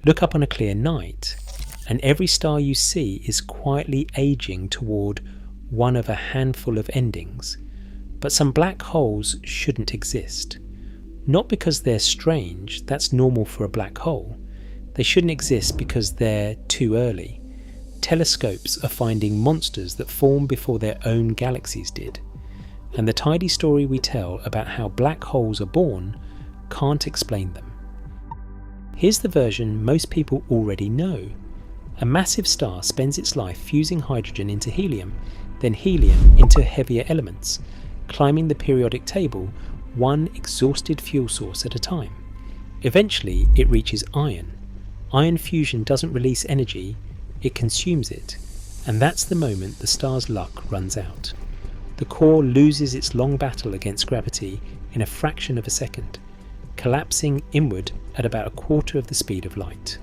Look up on a clear night, and every star you see is quietly aging toward one of a handful of endings. But some black holes shouldn't exist. Not because they're strange, that's normal for a black hole. They shouldn't exist because they're too early. Telescopes are finding monsters that formed before their own galaxies did. And the tidy story we tell about how black holes are born can't explain them. Here's the version most people already know. A massive star spends its life fusing hydrogen into helium, then helium into heavier elements, climbing the periodic table one exhausted fuel source at a time. Eventually it reaches iron. Iron fusion doesn't release energy, it consumes it, and that's the moment the star's luck runs out. The core loses its long battle against gravity in a fraction of a second, collapsing inward at about a quarter of the speed of light.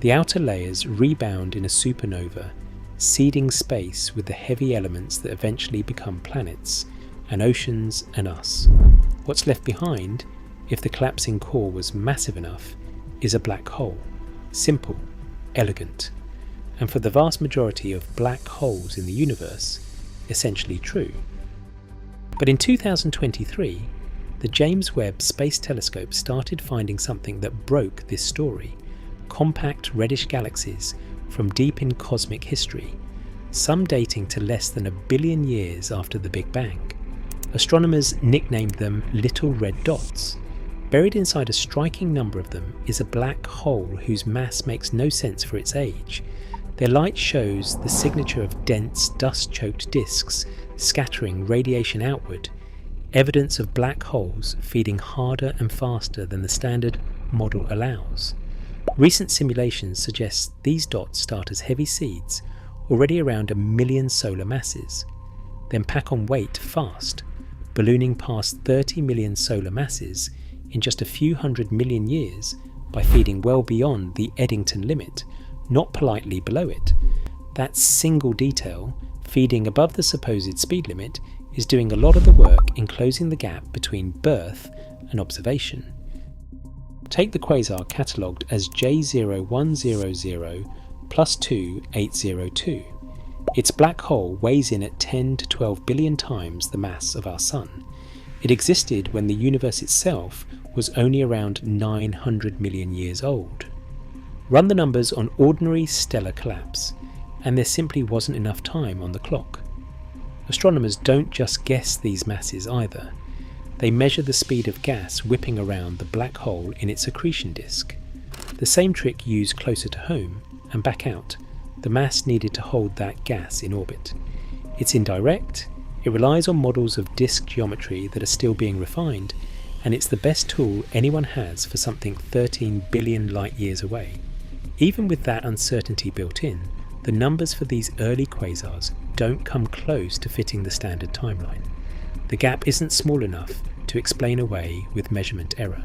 The outer layers rebound in a supernova, seeding space with the heavy elements that eventually become planets, and oceans and us. What's left behind, if the collapsing core was massive enough, is a black hole. Simple, elegant, and for the vast majority of black holes in the universe, essentially true. But in 2023, the James Webb Space Telescope started finding something that broke this story: compact reddish galaxies from deep in cosmic history, some dating to less than 1 billion years after the Big Bang. Astronomers nicknamed them little red dots. Buried inside a striking number of them is a black hole whose mass makes no sense for its age. Their light shows the signature of dense, dust-choked disks scattering radiation outward, evidence of black holes feeding harder and faster than the standard model allows. Recent simulations suggest these dots start as heavy seeds, already around 1 million solar masses, then pack on weight fast, ballooning past 30 million solar masses in just a few 100 million years by feeding well beyond the Eddington limit, not politely below it. That single detail, feeding above the supposed speed limit, is doing a lot of the work in closing the gap between birth and observation. Take the quasar catalogued as J0100 plus 2802. Its black hole weighs in at 10 to 12 billion times the mass of our Sun. It existed when the universe itself was only around 900 million years old. Run the numbers on ordinary stellar collapse, and there simply wasn't enough time on the clock. Astronomers don't just guess these masses either. They measure the speed of gas whipping around the black hole in its accretion disk. The same trick used closer to home and back out, the mass needed to hold that gas in orbit. It's indirect, it relies on models of disk geometry that are still being refined, and it's the best tool anyone has for something 13 billion light years away. Even with that uncertainty built in, the numbers for these early quasars don't come close to fitting the standard timeline. The gap isn't small enough to explain away with measurement error.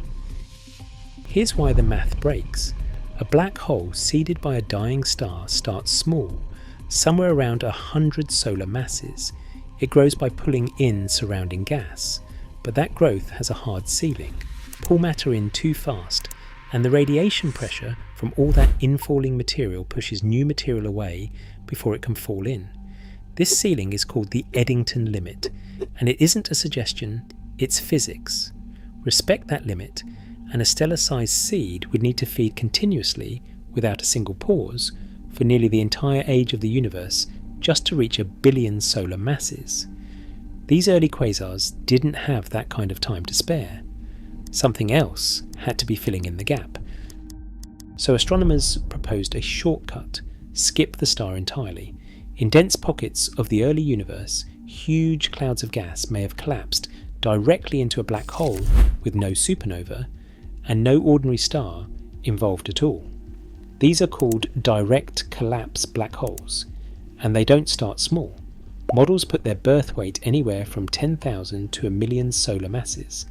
Here's why the math breaks. A black hole seeded by a dying star starts small, somewhere around 100 solar masses. It grows by pulling in surrounding gas, but that growth has a hard ceiling. Pull matter in too fast, and the radiation pressure from all that infalling material pushes new material away before it can fall in. This ceiling is called the Eddington limit, and it isn't a suggestion, it's physics. Respect that limit, and a stellar-sized seed would need to feed continuously, without a single pause, for nearly the entire age of the universe just to reach 1 billion solar masses. These early quasars didn't have that kind of time to spare. Something else had to be filling in the gap. So astronomers proposed a shortcut: skip the star entirely. In dense pockets of the early universe, huge clouds of gas may have collapsed directly into a black hole with no supernova, and no ordinary star involved at all. These are called direct collapse black holes, and they don't start small. Models put their birth weight anywhere from 10,000 to 1 million solar masses,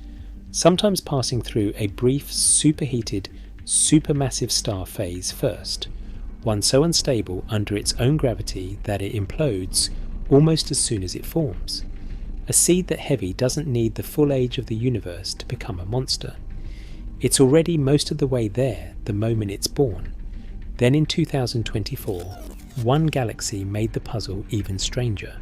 sometimes passing through a brief superheated supermassive star phase first, one so unstable under its own gravity that it implodes almost as soon as it forms. A seed that heavy doesn't need the full age of the universe to become a monster. It's already most of the way there the moment it's born. Then in 2024, one galaxy made the puzzle even stranger.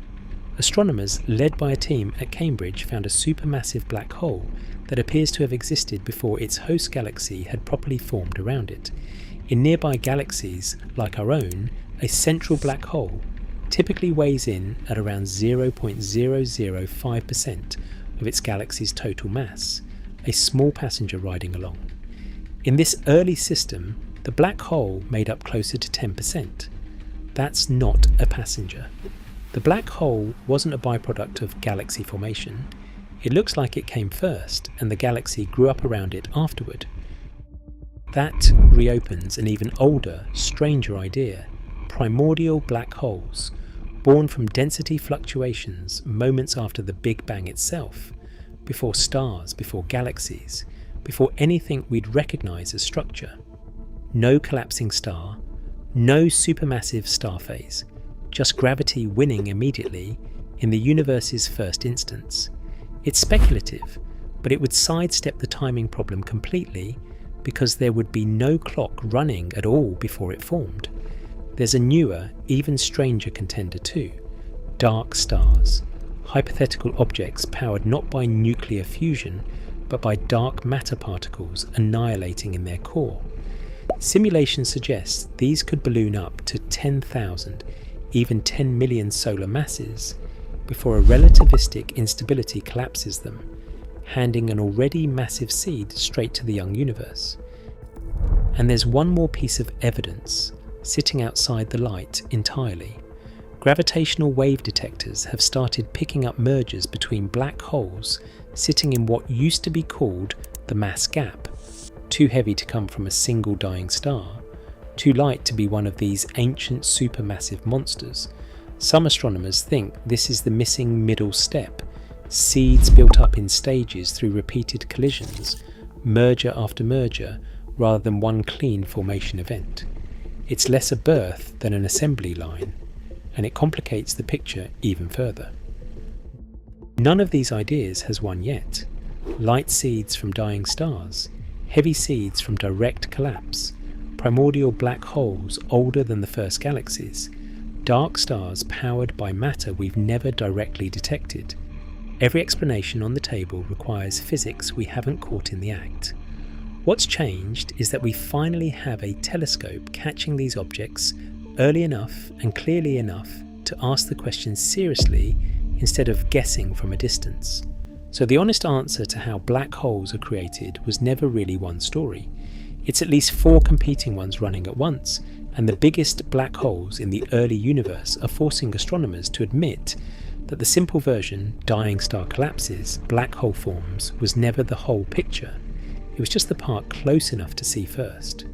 Astronomers, led by a team at Cambridge, found a supermassive black hole that appears to have existed before its host galaxy had properly formed around it. In nearby galaxies, like our own, a central black hole typically weighs in at around 0.005% of its galaxy's total mass, a small passenger riding along. In this early system, the black hole made up closer to 10%. That's not a passenger. The black hole wasn't a byproduct of galaxy formation. It looks like it came first, and the galaxy grew up around it afterward. That reopens an even older, stranger idea: primordial black holes, born from density fluctuations moments after the Big Bang itself, before stars, before galaxies, before anything we'd recognise as structure. No collapsing star, no supermassive star phase, just gravity winning immediately in the universe's first instance. It's speculative, but it would sidestep the timing problem completely because there would be no clock running at all before it formed. There's a newer, even stranger contender too: dark stars, hypothetical objects powered not by nuclear fusion, but by dark matter particles annihilating in their core. Simulation suggests these could balloon up to 10,000, even 10 million solar masses, before a relativistic instability collapses them, handing an already massive seed straight to the young universe. And there's one more piece of evidence sitting outside the light entirely. Gravitational wave detectors have started picking up mergers between black holes sitting in what used to be called the mass gap, too heavy to come from a single dying star, too light to be one of these ancient supermassive monsters. Some astronomers think this is the missing middle step: seeds built up in stages through repeated collisions, merger after merger, rather than one clean formation event. It's less a birth than an assembly line, and it complicates the picture even further. None of these ideas has won yet. Light seeds from dying stars, heavy seeds from direct collapse, primordial black holes older than the first galaxies, dark stars powered by matter we've never directly detected. Every explanation on the table requires physics we haven't caught in the act. What's changed is that we finally have a telescope catching these objects early enough and clearly enough to ask the question seriously instead of guessing from a distance. So the honest answer to how black holes are created was never really one story. It's at least 4 competing ones running at once, and the biggest black holes in the early universe are forcing astronomers to admit that the simple version, dying star collapses, black hole forms, was never the whole picture. It was just the part close enough to see first.